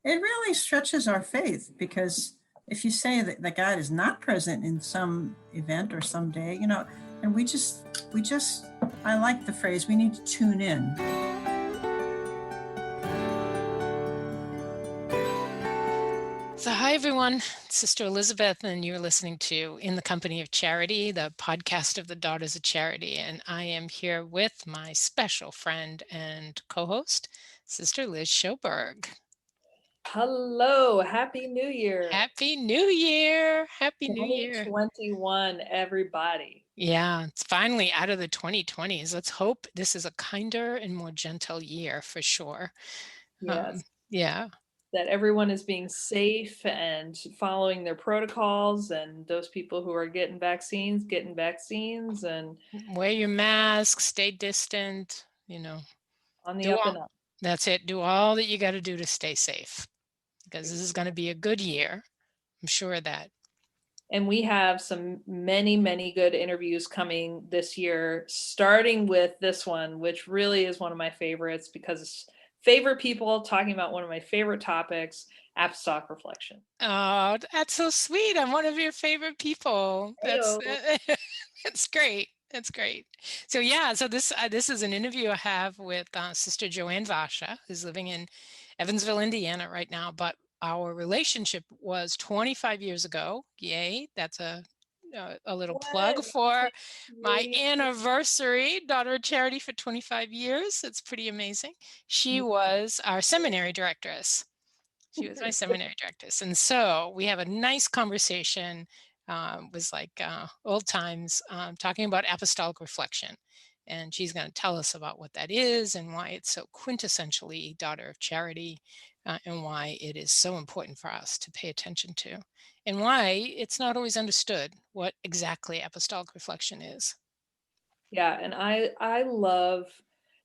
It really stretches our faith, because if you say that God is not present in some event or some day, and we just, I like the phrase, we need to tune in. So, hi everyone, Sister Elizabeth, and you're listening to In the Company of Charity, the podcast of the Daughters of Charity. And I am here with my special friend and co-host, Sister Liz Schoberg. Hello, Happy New Year. Happy New Year. Happy New Year. 2021, everybody. Yeah, it's finally out of the 2020s. Let's hope this is a kinder and more gentle year for sure. Yes. Yeah. That everyone is being safe and following their protocols, and those people who are getting vaccines, and wear your mask, stay distant, on the up and up. That's it. Do all that you got to do to stay safe, because this is going to be a good year. I'm sure of that. And we have many good interviews coming this year, starting with this one, which really is one of my favorites, because it's favorite people talking about one of my favorite topics, Apostolic Reflection. Oh, that's so sweet. I'm one of your favorite people. That's great. That's great. So this is an interview I have with Sister Joanne Vasa, who's living in Evansville, Indiana right now, but our relationship was 25 years ago. Yay. That's a little plug for my anniversary, Daughter of Charity for 25 years. It's pretty amazing. She was our seminary directress. She was my seminary directress. And so we have a nice conversation. Was like old times, talking about Apostolic Reflection. And she's going to tell us about what that is and why it's so quintessentially Daughter of Charity, and why it is so important for us to pay attention to, and why it's not always understood what exactly Apostolic Reflection is. Yeah, and I love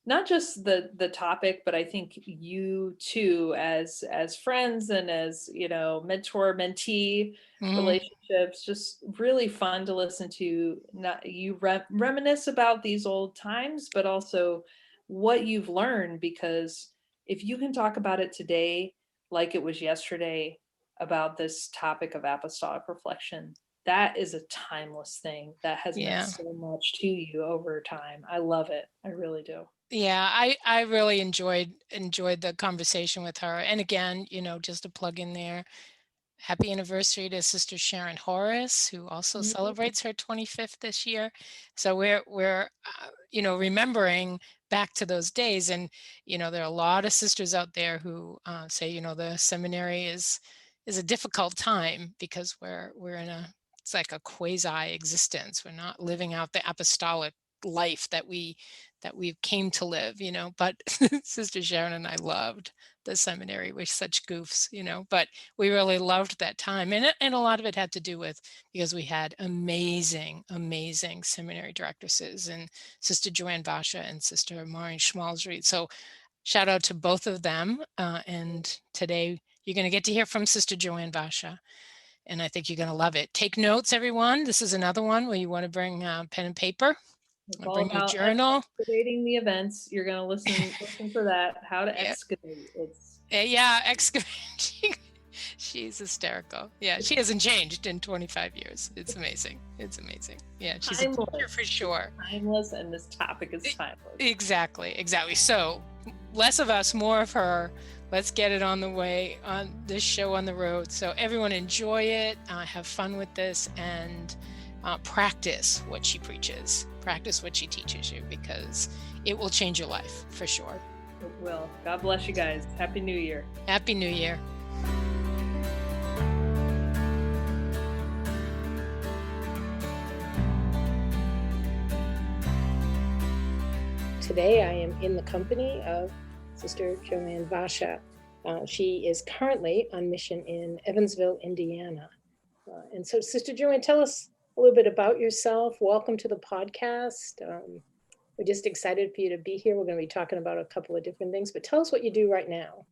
not just the topic, but I think you too, as friends and as mentor mentee relationships, just really fun to listen to. Not you reminisce about these old times, but also what you've learned, because if you can talk about it today like it was yesterday about this topic of Apostolic Reflection, that is a timeless thing that has meant so much to you over time. I love it. I really do. Yeah, I really enjoyed the conversation with her. And again, just to plug in there, happy anniversary to Sister Sharon Horace, who also celebrates her 25th this year. So we're remembering back to those days. And there are a lot of sisters out there who say the seminary is a difficult time, because we're in it's like a quasi existence. We're not living out the apostolic life that we came to live, but Sister Sharon and I loved the seminary. We're such goofs, but we really loved that time. And a lot of it had to do with, because we had amazing seminary directresses, and Sister Joanne Vasa and Sister Maureen Schmalzried. So shout out to both of them. And today you're going to get to hear from Sister Joanne Vasa, and I think you're going to love it. Take notes, everyone. This is another one where you want to bring pen and paper. It's all bring about your journal. Excavating the events. You're going to listen for that. How to excavate. Excavating. She's hysterical. Yeah, she hasn't changed in 25 years. It's amazing. Yeah, she's a teacher for sure. Timeless, and this topic is timeless. Exactly. So less of us, more of her. Let's get it on the way, on this show on the road. So everyone enjoy it, have fun with this, and practice what she preaches, practice what she teaches you, because it will change your life for sure. It will. God bless you guys. Happy New Year. Happy New Year. Today I am in the company of Sister Joanne Vasa. She is currently on mission in Evansville, Indiana. And so, Sister Joanne, tell us a little bit about yourself. Welcome to the podcast. We're just excited for you to be here. We're going to be talking about a couple of different things, but tell us what you do right now.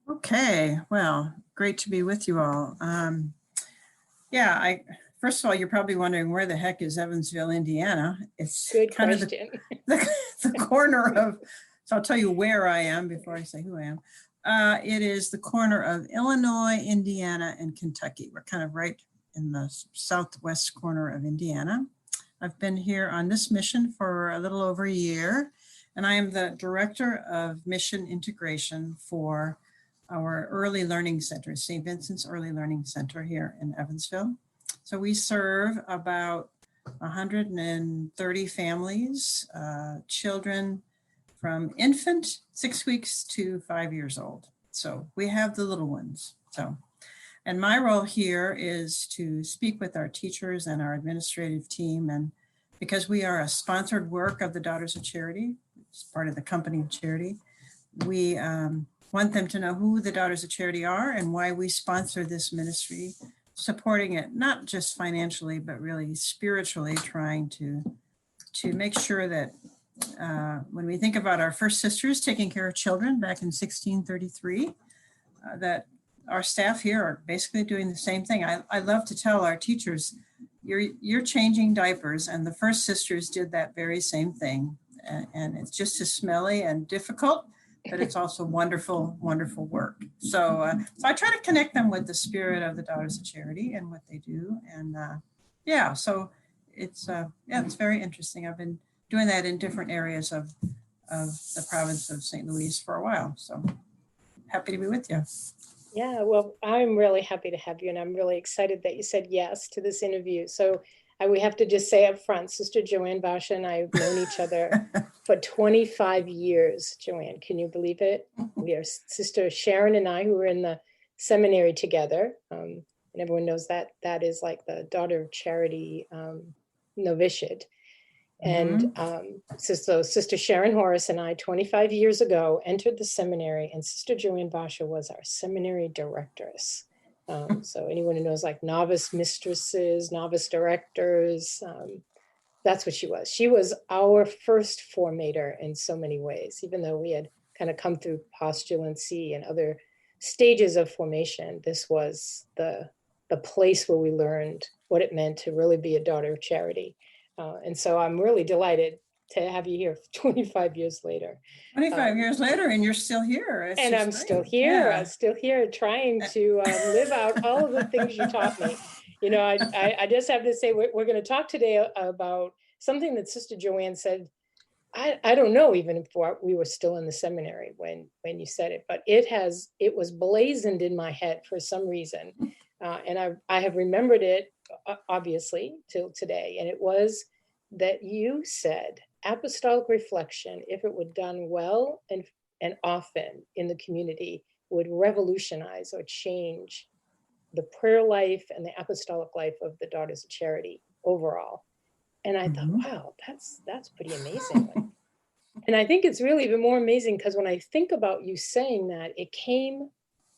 Okay, well, great to be with you all. First of all, you're probably wondering, where the heck is Evansville, Indiana? It's good kind question. of the corner of, so I'll tell you where I am before I say who I am. It is the corner of Illinois, Indiana, and Kentucky. We're kind of right in the southwest corner of Indiana. I've been here on this mission for a little over a year, and I am the Director of Mission Integration for our Early Learning Center, St. Vincent's Early Learning Center here in Evansville. So we serve about 130 families, children from infant, 6 weeks to 5 years old. So we have the little ones. And my role here is to speak with our teachers and our administrative team. And because we are a sponsored work of the Daughters of Charity, it's part of the company of charity, we want them to know who the Daughters of Charity are and why we sponsor this ministry, supporting it, not just financially, but really spiritually, trying to make sure that when we think about our first sisters taking care of children back in 1633, that our staff here are basically doing the same thing. I love to tell our teachers, you're changing diapers, and the first sisters did that very same thing. And it's just as smelly and difficult, but it's also wonderful, wonderful work. So I try to connect them with the spirit of the Daughters of Charity and what they do. And so it's very interesting. I've been doing that in different areas of the province of St. Louis for a while. So happy to be with you. Yeah, well, I'm really happy to have you, and I'm really excited that you said yes to this interview. So we have to just say up front, Sister Joanne Vasa and I have known each other for 25 years, Joanne. Can you believe it? We are Sister Sharon and I, who were in the seminary together. And everyone knows that that is like the Daughter of Charity novitiate. And so Sister Sharon Horace and I, 25 years ago, entered the seminary, and Sister Joanne Vasa was our seminary directress. So anyone who knows like novice mistresses, novice directors, that's what she was. She was our first formator in so many ways, even though we had kind of come through postulancy and other stages of formation. This was the place where we learned what it meant to really be a daughter of charity. And so I'm really delighted to have you here 25 years later. 25 years later, and you're still here. And I'm still here. I'm still here trying to live out all of the things you taught me. You know, I just have to say, we're going to talk today about something that Sister Joanne said. I don't know even if we were still in the seminary when you said it, but it was blazoned in my head for some reason. And I have remembered it, obviously, till today. And it was that you said apostolic reflection, if it were done well and often in the community, would revolutionize or change the prayer life and the apostolic life of the Daughters of Charity overall. And I thought, wow, that's pretty amazing. And I think it's really even more amazing because when I think about you saying that, it came,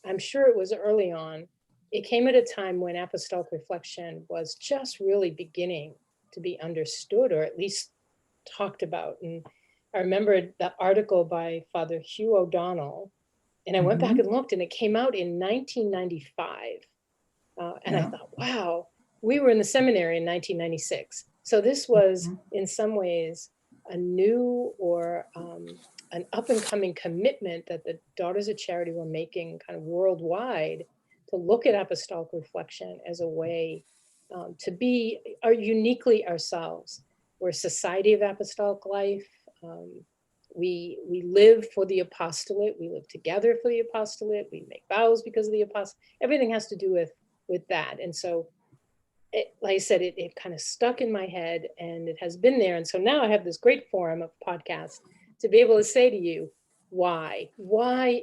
I'm sure it was early on, it came at a time when apostolic reflection was just really beginning to be understood, or at least talked about. And I remembered the article by Father Hugh O'Donnell, and I went back and looked, and it came out in 1995. And I thought, wow, we were in the seminary in 1996. So this was in some ways a new or an up and coming commitment that the Daughters of Charity were making kind of worldwide to look at apostolic reflection as a way to be uniquely ourselves. We're a society of apostolic life. We live for the apostolate. We live together for the apostolate. We make vows because of the apostolate. Everything has to do with that. And so, like I said, it kind of stuck in my head, and it has been there. And so now I have this great forum of podcasts to be able to say to you, why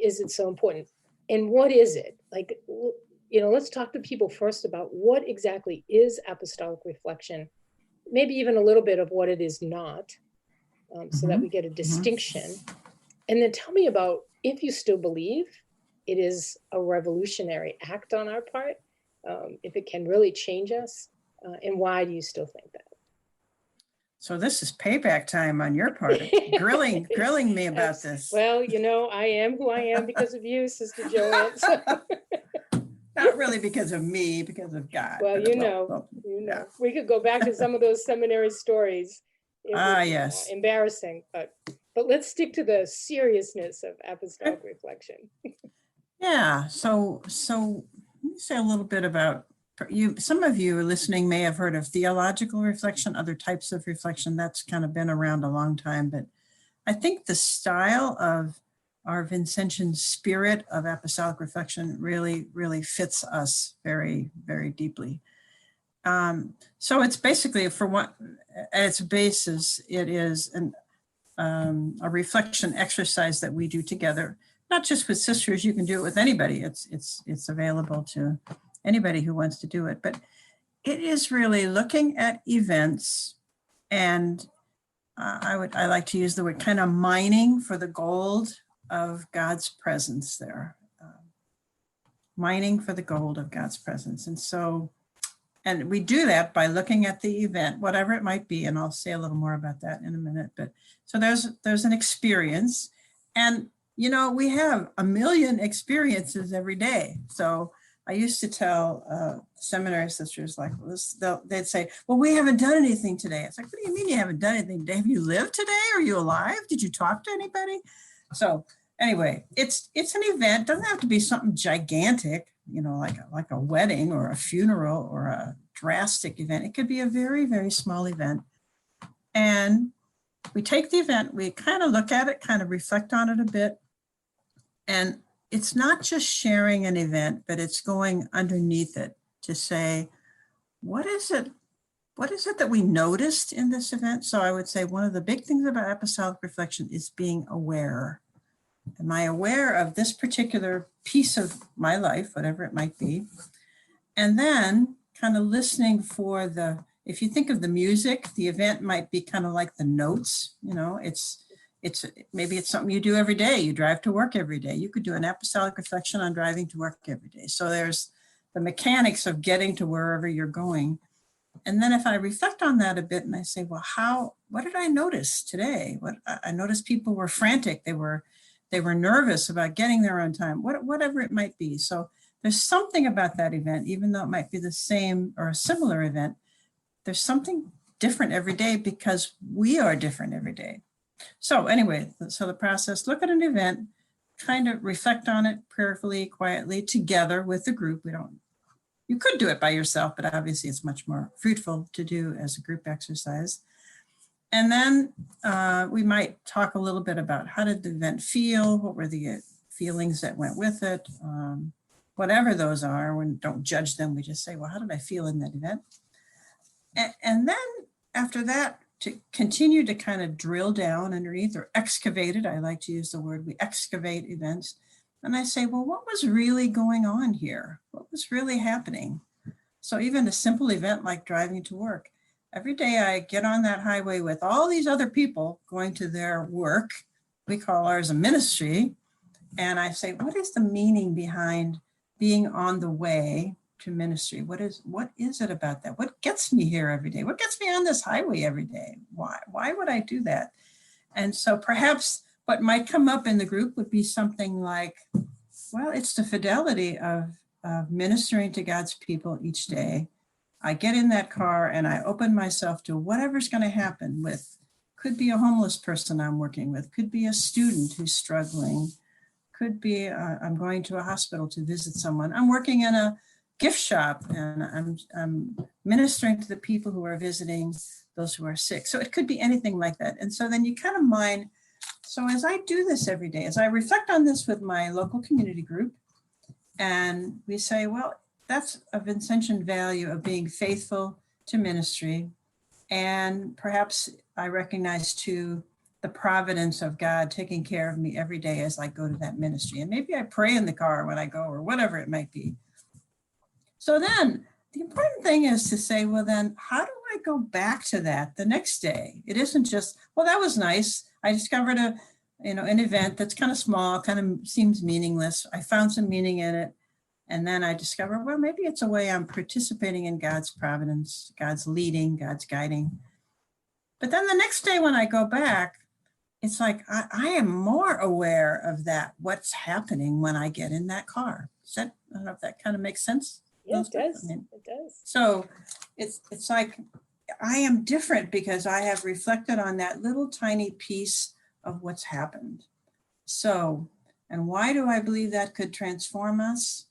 is it so important? And what is it? Like, you know, let's talk to people first about what exactly is apostolic reflection, maybe even a little bit of what it is not, so that we get a distinction. And then tell me about if you still believe it is a revolutionary act on our part, if it can really change us, and why do you still think that? So this is payback time on your part, grilling me about this. Well, you know, I am who I am because of you, Sister Joanne. So. Not really because of me, because of God. Well, you know, we could go back to some of those seminary stories. Yes. Embarrassing, but let's stick to the seriousness of apostolic reflection. Yeah, so let me say a little bit about you. Some of you listening may have heard of theological reflection, other types of reflection. That's kind of been around a long time, but I think the style of our Vincentian spirit of apostolic reflection really, really fits us very, very deeply. So it's basically, for what at its basis, it is a reflection exercise that we do together, not just with sisters. You can do it with anybody. It's available to anybody who wants to do it. But it is really looking at events, and I like to use the word kind of mining for the gold of God's presence there. Mining for the gold of God's presence. And we do that by looking at the event, whatever it might be, and I'll say a little more about that in a minute. But so there's an experience, and we have a million experiences every day. So I used to tell seminary sisters like this, they'd say, "Well, we haven't done anything today." It's like, "What do you mean you haven't done anything today? Have you lived today? Are you alive? Did you talk to anybody?" So anyway, it's an event. It doesn't have to be something gigantic, like a wedding or a funeral or a drastic event. It could be a very, very small event. And we take the event, we kind of look at it, kind of reflect on it a bit. And it's not just sharing an event, but it's going underneath it to say, what is it that we noticed in this event? So I would say one of the big things about apostolic reflection is being aware. Am I aware of this particular piece of my life, whatever it might be? And then kind of listening for if you think of the music, the event might be kind of like the notes, maybe it's something you do every day. You drive to work every day. You could do an apostolic reflection on driving to work every day. So there's the mechanics of getting to wherever you're going. And then if I reflect on that a bit and I say, well, what did I notice today? I noticed people were frantic. They were nervous about getting there on time, whatever it might be. So there's something about that event, even though it might be the same or a similar event, there's something different every day because we are different every day. So anyway, so the process, look at an event, kind of reflect on it prayerfully, quietly, together with the group. You could do it by yourself, but obviously it's much more fruitful to do as a group exercise. And then we might talk a little bit about how did the event feel? What were the feelings that went with it? Whatever those are, we don't judge them. We just say, well, how did I feel in that event? And then after that, to continue to kind of drill down underneath or excavate it. I like to use the word, we excavate events. And I say, well, what was really going on here? What was really happening? So even a simple event like driving to work, every day I get on that highway with all these other people going to their work. We call ours a ministry. And I say, what is the meaning behind being on the way to ministry? What is it about that? What gets me here every day? What gets me on this highway every day? Why would I do that? And so perhaps what might come up in the group would be something like, well, it's the fidelity of ministering to God's people each day. I get in that car and I open myself to whatever's going to happen with, could be a homeless person I'm working with, could be a student who's struggling, could be I'm going to a hospital to visit someone. I'm working in a gift shop and I'm ministering to the people who are visiting those who are sick. So it could be anything like that. And so then you kind of mind, so as I do this every day, as I reflect on this with my local community group, and we say, well, that's a Vincentian value of being faithful to ministry. And perhaps I recognize too the providence of God taking care of me every day as I go to that ministry. And maybe I pray in the car when I go or whatever it might be. So then the important thing is to say, well, then how do I go back to that the next day? It isn't just, well, that was nice. I discovered an event that's kind of small, kind of seems meaningless. I found some meaning in it. And then I discover, well, maybe it's a way I'm participating in God's providence, God's leading, God's guiding. But then the next day when I go back, it's like I am more aware of that, what's happening when I get in that car. I don't know if that kind of makes sense. Yeah, it does. It does. So it's like I am different because I have reflected on that little tiny piece of what's happened. So And why do I believe that could transform us?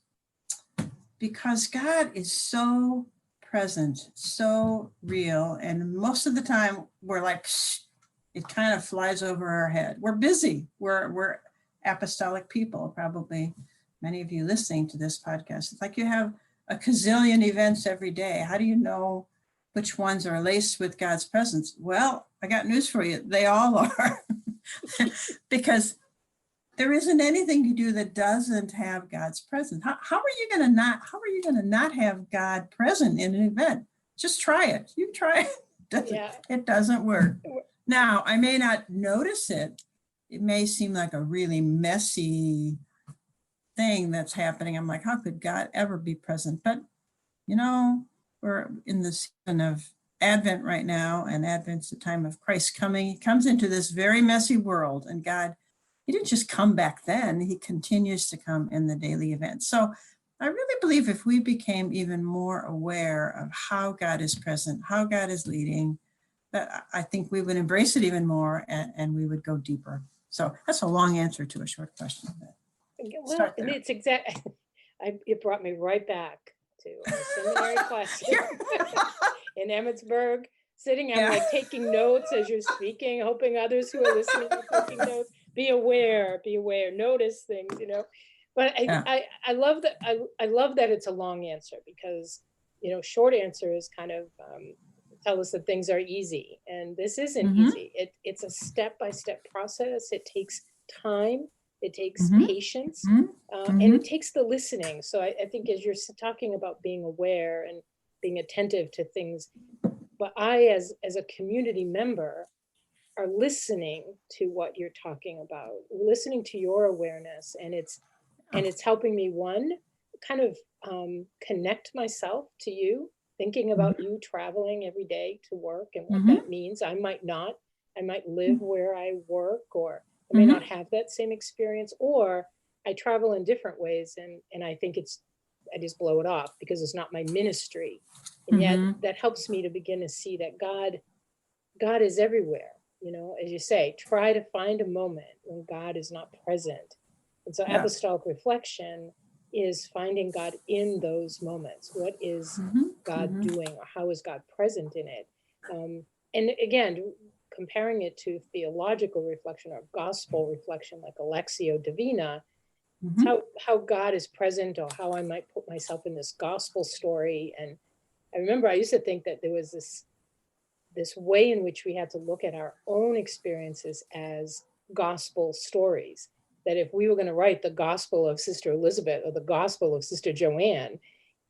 Because God is so present, so real. And most of the time we're like, shh, it kind of flies over our head. We're busy. We're apostolic people, probably many of you listening to this podcast. It's like you have a gazillion events every day. How do you know which ones are laced with God's presence? Well, I got news for you. They all are. Because there isn't anything you do that doesn't have God's presence. How are you going to not have God present in an event? Just try it. You try it. It doesn't work. Now, I may not notice it. It may seem like a really messy thing that's happening. I'm like, how could God ever be present? But, we're in the season of Advent right now, and Advent's the time of Christ coming. He comes into this very messy world, and God, he didn't just come back then, he continues to come in the daily events. So I really believe if we became even more aware of how God is present, how God is leading, that I think we would embrace it even more, and we would go deeper. So that's a long answer to a short question. Well, it's it brought me right back to our seminary class in Emmitsburg, sitting and like taking notes as you're speaking, hoping others who are listening are taking notes. Be aware, notice things, But I love that. I love that it's a long answer, because, short answer is kind of tell us that things are easy, and this isn't easy. It's a step-by-step process. It takes time. It takes patience, and it takes the listening. So I think as you're talking about being aware and being attentive to things, but I, as a community member, are listening to what you're talking about, listening to your awareness, and it's helping me, one, kind of connect myself to you, thinking about you traveling every day to work and what that means. I might live where I work, or I may not have that same experience, or I travel in different ways, and I think I just blow it off because it's not my ministry. And yet that helps me to begin to see that God is everywhere. As you say, try to find a moment when God is not present. And so Apostolic Reflection is finding God in those moments. What is God doing, or how is God present in it? And again, comparing it to theological reflection or gospel reflection, like Alexio Divina, how God is present, or how I might put myself in this gospel story. And I remember I used to think that there was this way in which we had to look at our own experiences as gospel stories, that if we were going to write the gospel of Sister Elizabeth or the gospel of Sister Joanne,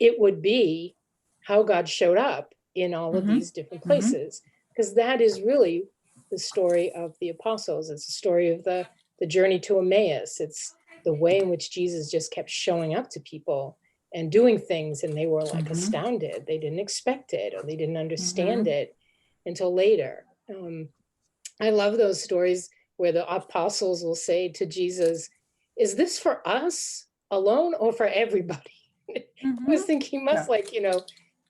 it would be how God showed up in all of these different places, because that is really the story of the apostles. It's the story of the journey to Emmaus. It's the way in which Jesus just kept showing up to people and doing things, and they were like astounded. They didn't expect it, or they didn't understand it until later. I love those stories where the apostles will say to Jesus, "Is this for us alone or for everybody?" I was thinking, he must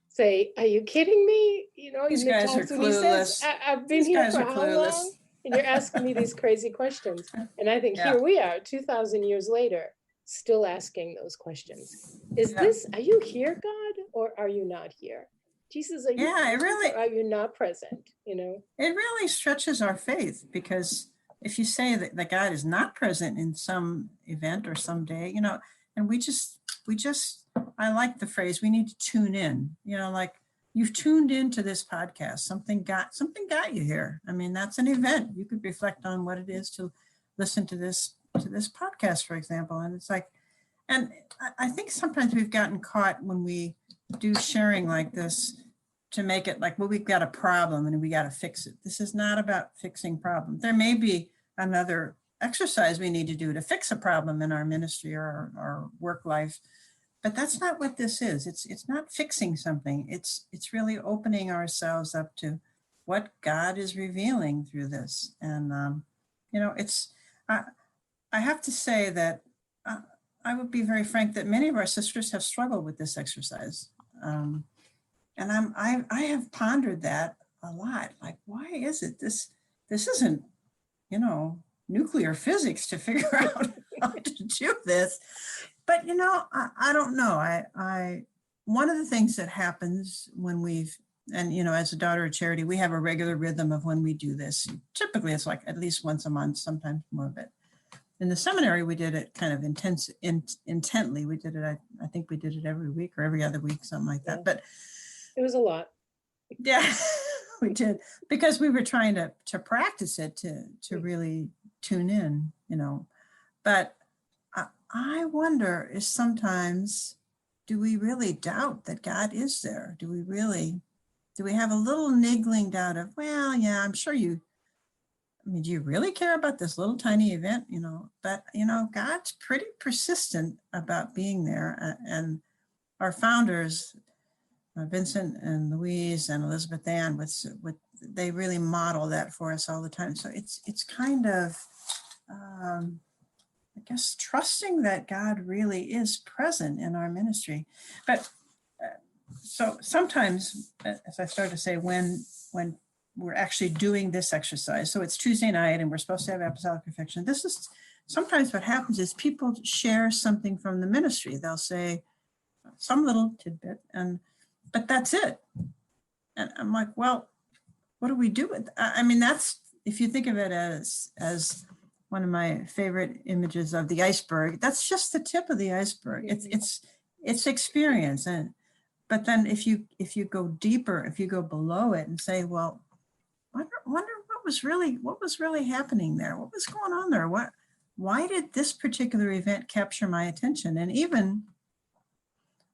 say, "Are you kidding me?" These guys are clueless. I've been here for how long? And you're asking me these crazy questions. And I think here we are, 2,000 years later, still asking those questions. Are you here, God, or are you not here? Jesus, are you present, or are you not present? It really stretches our faith, because if you say that God is not present in some event or someday, and we just, I like the phrase, we need to tune in, like you've tuned into this podcast, something got you here. I mean, that's an event. You could reflect on what it is to listen to this podcast, for example. And it's like, and I think sometimes we've gotten caught when we do sharing like this to make it like, well, we've got a problem and we got to fix it. This is not about fixing problems. There may be another exercise we need to do to fix a problem in our ministry or our work life, but that's not what this is. It's not fixing something. It's really opening ourselves up to what God is revealing through this. And I have to say that I would be very frank that many of our sisters have struggled with this exercise. And I have pondered that a lot. Like, why is it this isn't, nuclear physics to figure out how to do this. But, I don't know. One of the things that happens when and, as a daughter of charity, we have a regular rhythm of when we do this. Typically, it's like at least once a month, sometimes more of it. In the seminary, we did it kind of intently. We did it, I think we did it every week or every other week, something like that. But it was a lot. Yeah, we did, because we were trying to practice it, to really tune in, But I wonder if sometimes, do we really doubt that God is there? Do we have a little niggling doubt of, well, yeah, I'm sure do you really care about this little tiny event? But, God's pretty persistent about being there. And our founders, Vincent and Louise and Elizabeth Ann, they really model that for us all the time. So it's kind of, I guess, trusting that God really is present in our ministry. But so sometimes, as I started to say, when we're actually doing this exercise, so it's Tuesday night and we're supposed to have Apostolic Reflection. This is sometimes what happens is people share something from the ministry. They'll say some little tidbit, but that's it. And I'm like, well, what do we do with? That's, if you think of it as one of my favorite images of the iceberg, that's just the tip of the iceberg. It's experience. But then if you go deeper, if you go below it and say, well, wonder what was really happening there? What was going on there? Why did this particular event capture my attention? And even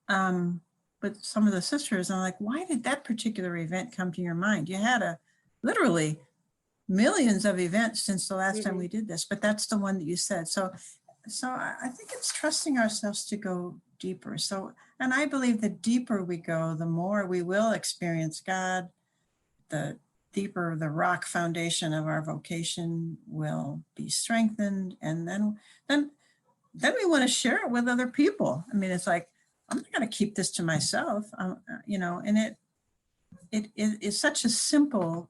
with some of the sisters, I'm like, why did that particular event come to your mind? You had literally millions of events since the last time we did this, but that's the one that you said. So I think it's trusting ourselves to go deeper. And I believe the deeper we go, the more we will experience God. The deeper the rock foundation of our vocation will be strengthened. And then we want to share it with other people. It's like, I'm not going to keep this to myself, and it is such a simple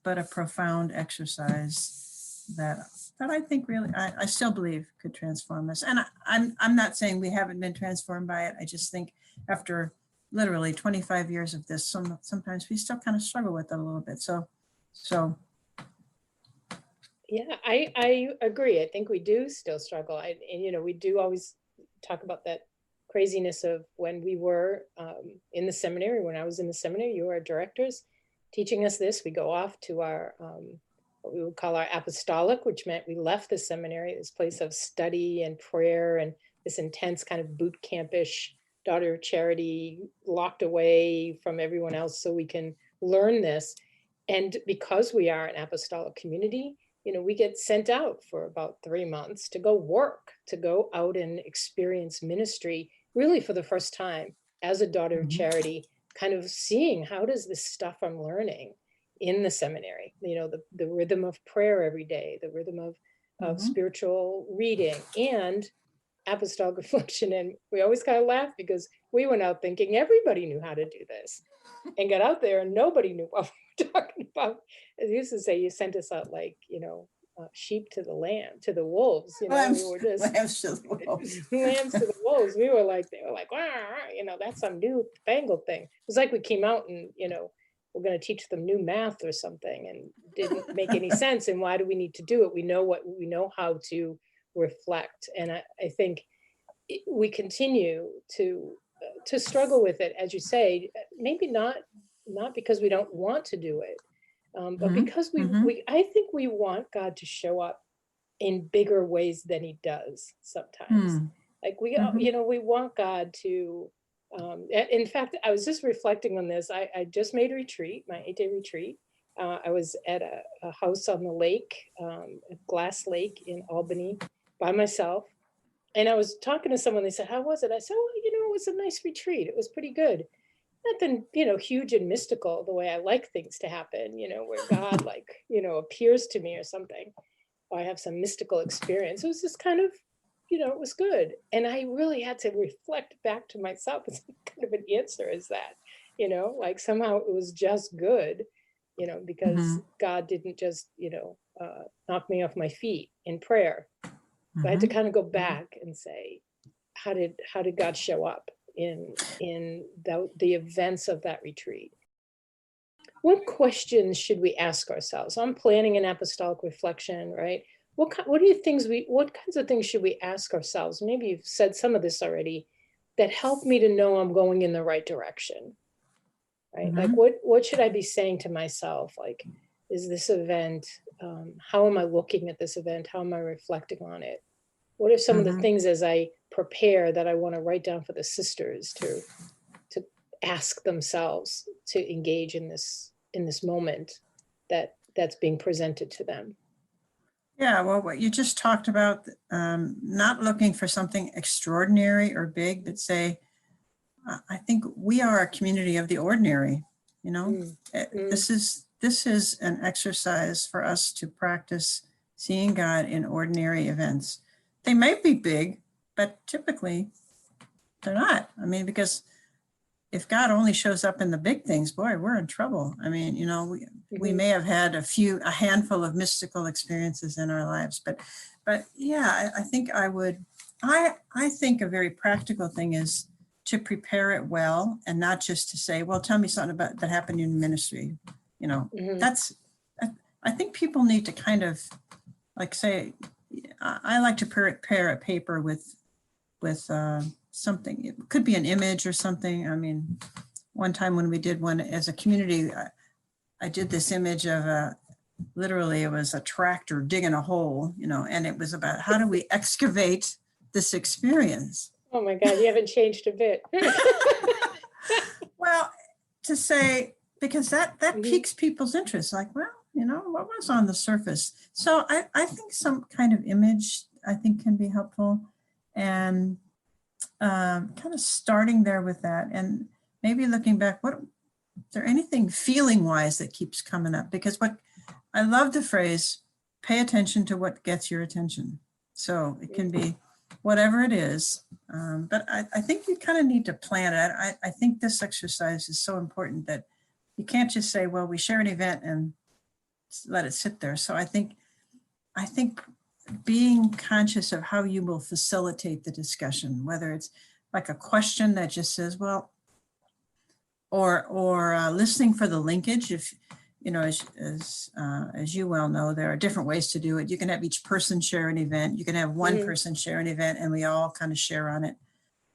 but a profound exercise that I think really, I still believe could transform us. And I'm not saying we haven't been transformed by it. I just think after literally 25 years of this, sometimes we still kind of struggle with it a little bit. So. Yeah, I agree. I think we do still struggle. We do always talk about that craziness of when we were in the seminary. When I was in the seminary, you were our directors teaching us this. We go off to our, what we would call our apostolic, which meant we left the seminary, this place of study and prayer and this intense kind of boot campish daughter of charity, locked away from everyone else so we can learn this. And because we are an apostolic community, we get sent out for about 3 months to go work, to go out and experience ministry, really for the first time as a daughter of charity, kind of seeing how does this stuff I'm learning in the seminary, the rhythm of prayer every day, the rhythm of spiritual reading and apostolic reflection. And we always kind of laugh because we went out thinking everybody knew how to do this and got out there and nobody knew what we were talking about. As you used to say, you sent us out like, sheep to the wolves, we were just lambs to the wolves. Lambs to the wolves. They were like, that's some new fangled thing. It was like we came out and, we're going to teach them new math or something and didn't make any sense. And why do we need to do it? We know how to reflect. And I think we continue to struggle with it, as you say, maybe not because we don't want to do it, but because I think we want God to show up in bigger ways than he does sometimes. Like we want God to, in fact, I was just reflecting on this. I just made a retreat, my 8-day retreat. I was at a house on the lake, Glass Lake in Albany by myself. And I was talking to someone, they said, how was it? I said, well, it was a nice retreat. It was pretty good. Nothing, huge and mystical the way I like things to happen, where God appears to me or something. Or I have some mystical experience. It was just kind of, it was good. And I really had to reflect back to myself. It's kind of an answer is that, like somehow it was just good, because God didn't just, knock me off my feet in prayer. I had to kind of go back and say, how did God show up in the events of that retreat? What questions should we ask ourselves? I'm planning an apostolic reflection, right? What kinds of things should we ask ourselves? Maybe you've said some of this already, that help me to know I'm going in the right direction, right? Like what should I be saying to myself? Like, is this event, how am I looking at this event? How am I reflecting on it? What are some of the things as I prepare that I want to write down for the sisters to ask themselves to engage in this moment that's being presented to them? Yeah, well, what you just talked about, not looking for something extraordinary or big, but say, I think we are a community of the ordinary. You know, this is an exercise for us to practice seeing God in ordinary events. They might be big, but typically they're not. I mean, because if God only shows up in the big things, boy, we're in trouble. I mean, you know, we may have had a handful of mystical experiences in our lives, but yeah, I think I think a very practical thing is to prepare it well, and not just to say, well, tell me something about that happened in ministry. You know, I think people need to kind of like say, I like to prepare a paper with something. It could be an image or something. I mean, one time when we did one as a community, I did this image of literally it was a tractor digging a hole, you know, and it was about how do we excavate this experience. Oh my God, you haven't changed a bit. Well, to say, because that piques people's interest, like, well, you know, what was on the surface? So I think some kind of image, I think, can be helpful. And kind of starting there with that, and maybe looking back, is there anything feeling wise that keeps coming up? Because what I love the phrase, pay attention to what gets your attention. So it can be whatever it is, but I think you kind of need to plan it. I think this exercise is so important that you can't just say, well, we share an event and let it sit there. So I think being conscious of how you will facilitate the discussion, whether it's like a question that just says, well, or listening for the linkage. If, you know, as you well know, there are different ways to do it. You can have each person share an event. You can have one person share an event and we all kind of share on it.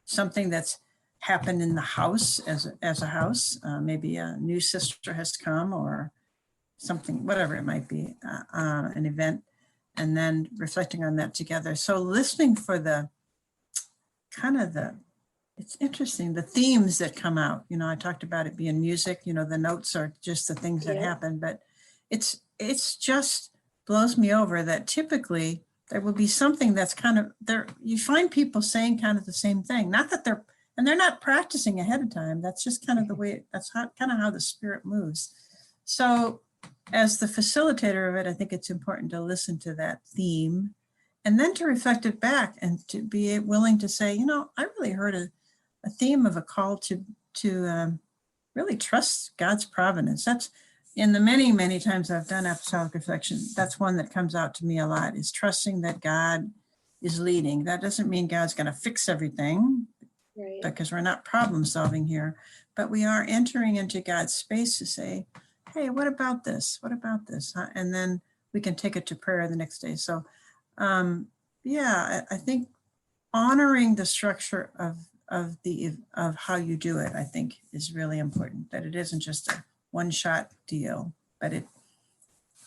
Something that's happened in the house as a house, maybe a new sister has come or something, whatever it might be, an event, and then reflecting on that together. So listening for it's interesting, the themes that come out. You know, I talked about it being music, you know, the notes are just the things that happen, but it's just blows me over that typically there will be something that's kind of there. You find people saying kind of the same thing, not that they're not practicing ahead of time. That's just kind of the way, kind of how the Spirit moves. So as the facilitator of it, I think it's important to listen to that theme and then to reflect it back and to be willing to say, you know, I really heard a theme of a call to really trust God's providence. That's in the many, many times I've done Apostolic Reflection, that's one that comes out to me a lot, is trusting that God is leading. That doesn't mean God's going to fix everything, right, because we're not problem solving here, but we are entering into God's space to say, hey, what about this? What about this? And then we can take it to prayer the next day. So I think honoring the structure of how you do it, I think, is really important, that it isn't just a one-shot deal, but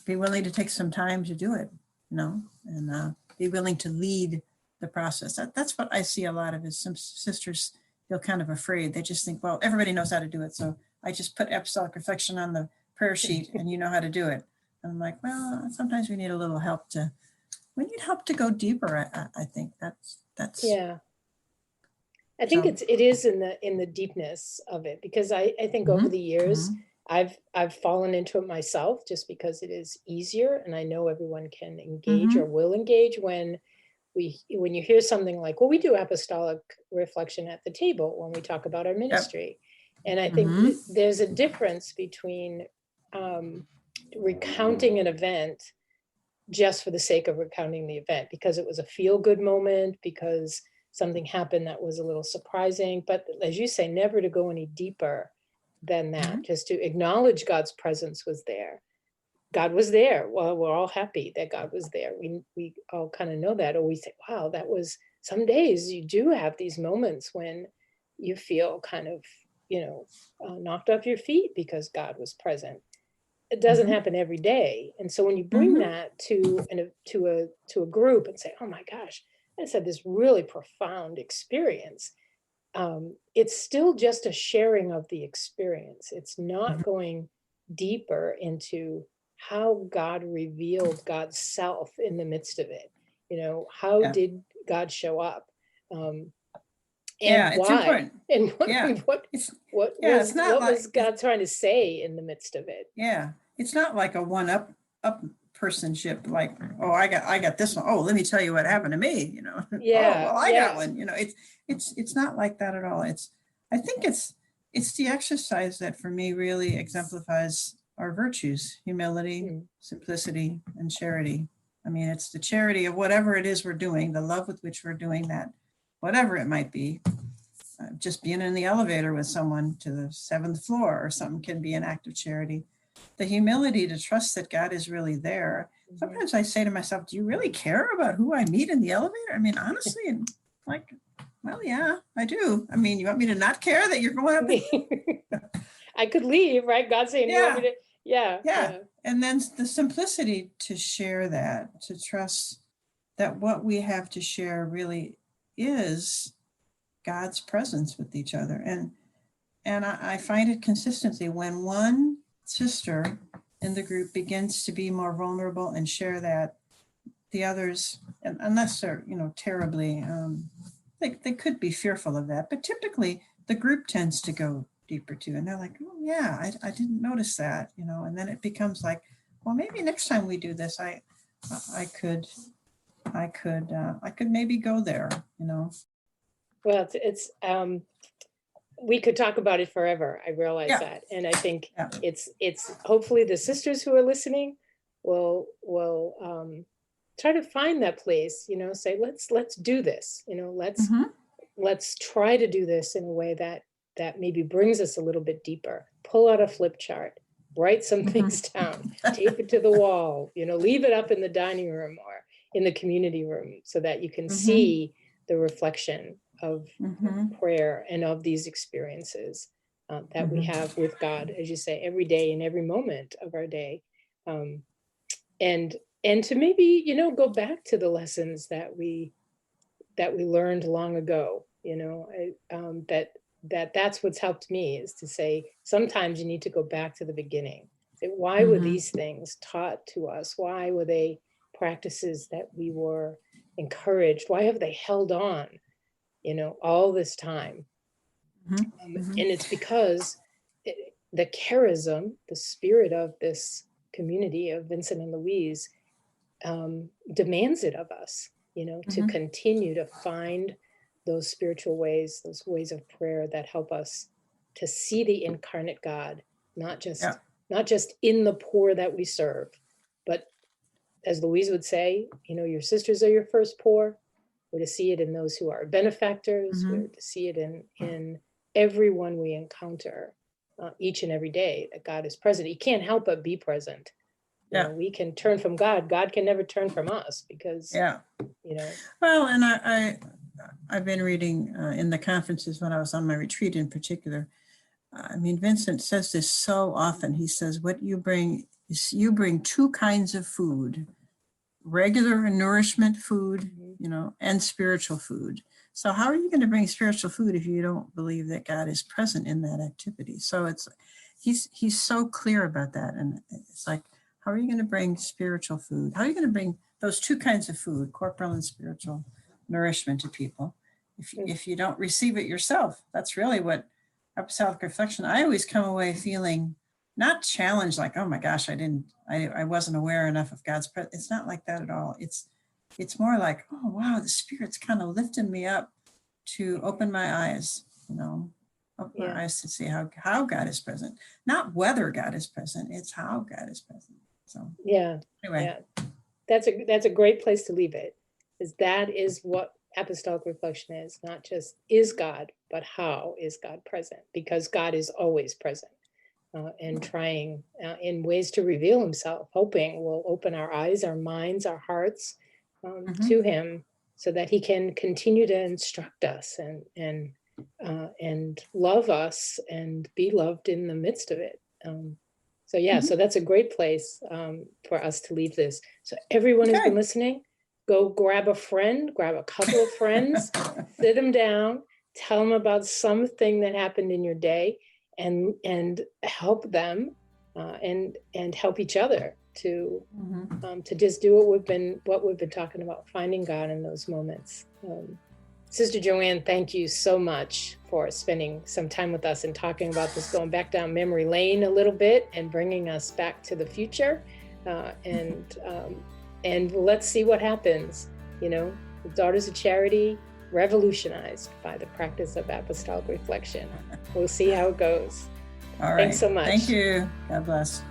be willing to take some time to do it, you know, and be willing to lead the process. That's what I see a lot of, is some sisters feel kind of afraid. They just think, well, everybody knows how to do it, so I just put Apostolic Reflection on the prayer sheet and you know how to do it. And I'm like, well, sometimes we need a little help to go deeper. I think that's yeah. I think it is in the deepness of it, because I think over the years I've fallen into it myself, just because it is easier and I know everyone can engage or will engage when you hear something like, well, we do Apostolic Reflection at the table when we talk about our ministry. And I think there's a difference between recounting an event just for the sake of recounting the event, because it was a feel-good moment, because something happened that was a little surprising. But as you say, never to go any deeper than that, just to acknowledge God's presence was there. God was there. Well, we're all happy that God was there. We all kind of know that, or we say, wow, that was, some days you do have these moments when you feel kind of, knocked off your feet because God was present. It doesn't happen every day. And so when you bring that to a group and say, oh my gosh, I just had this really profound experience. It's still just a sharing of the experience. It's not going deeper into how God revealed God's self in the midst of it. How did God show up? And it's why? important. And what was God trying to say in the midst of it? Yeah, it's not like a one-up personship, like, oh, I got this one. Oh, let me tell you what happened to me. Yeah. Oh, well, I got one. It's not like that at all. I think it's the exercise that for me really exemplifies our virtues: humility, simplicity, and charity. I mean, it's the charity of whatever it is we're doing, the love with which we're doing that, whatever it might be. Just being in the elevator with someone to the 7th floor or something can be an act of charity. The humility to trust that God is really there. Sometimes I say to myself, do you really care about who I meet in the elevator? I mean, honestly, and like, well, yeah, I do. I mean, you want me to not care that you're going up? I could leave, right? God saying, you want me to, yeah. And then the simplicity to share that, to trust that what we have to share really is God's presence with each other. And I find it consistently when one sister in the group begins to be more vulnerable and share that, the others, unless they're, terribly, they could be fearful of that, but typically the group tends to go deeper too. And they're like, oh yeah, I didn't notice that, and then it becomes like, well, maybe next time we do this, I could maybe go there, Well, it's we could talk about it forever. I realize that. And I think it's hopefully the sisters who are listening will try to find that place, say, let's do this, let's try to do this in a way that maybe brings us a little bit deeper. Pull out a flip chart, write some things down, tape it to the wall, leave it up in the dining room or in the community room so that you can see the reflection of prayer and of these experiences that we have with God, as you say, every day in every moment of our day. And to maybe, go back to the lessons that we learned long ago, that's what's helped me, is to say, sometimes you need to go back to the beginning. Say, why were these things taught to us? Why were they practices that we were encouraged? Why have they held on, all this time? And it's because the charism, the spirit of this community of Vincent and Louise demands it of us, to continue to find those spiritual ways, those ways of prayer that help us to see the incarnate God, not just in the poor that we serve, but as Louise would say, your sisters are your first poor. We're to see it in those who are benefactors. We're to see it in everyone we encounter each and every day, that God is present. He can't help but be present. We can turn from God. God can never turn from us because, Well, and I've been reading in the conferences when I was on my retreat in particular. I mean, Vincent says this so often. He says, what you bring is you bring two kinds of food: regular nourishment food, and spiritual food. So how are you going to bring spiritual food if you don't believe that God is present in that activity? So he's so clear about that. And it's like, how are you going to bring spiritual food? How are you going to bring those two kinds of food, corporal and spiritual nourishment, to people if you don't receive it yourself? That's really what Apostolic Reflection. I always come away feeling not challenged, like, oh my gosh, I wasn't aware enough of God's presence. It's not like that at all. It's more like, oh wow, the Spirit's kind of lifting me up to open my eyes, open my eyes to see how God is present, not whether God is present. It's how God is present. So anyway, that's a great place to leave it. That is what apostolic reflection is, not just is God, but how is God present? Because God is always present and trying in ways to reveal himself, hoping we'll open our eyes, our minds, our hearts to him, so that he can continue to instruct us and love us and be loved in the midst of it. So yeah, so that's a great place for us to leave this. So everyone who's been listening, go grab a friend, grab a couple of friends, sit them down, tell them about something that happened in your day, and help them and help each other to just do what we've been talking about, finding God in those moments. Sister Joanne, thank you so much for spending some time with us and talking about this, going back down memory lane a little bit and bringing us back to the future. And let's see what happens. You know, the Daughters of Charity revolutionized by the practice of apostolic reflection. We'll see how it goes. All right. Thanks so much. Thank you. God bless.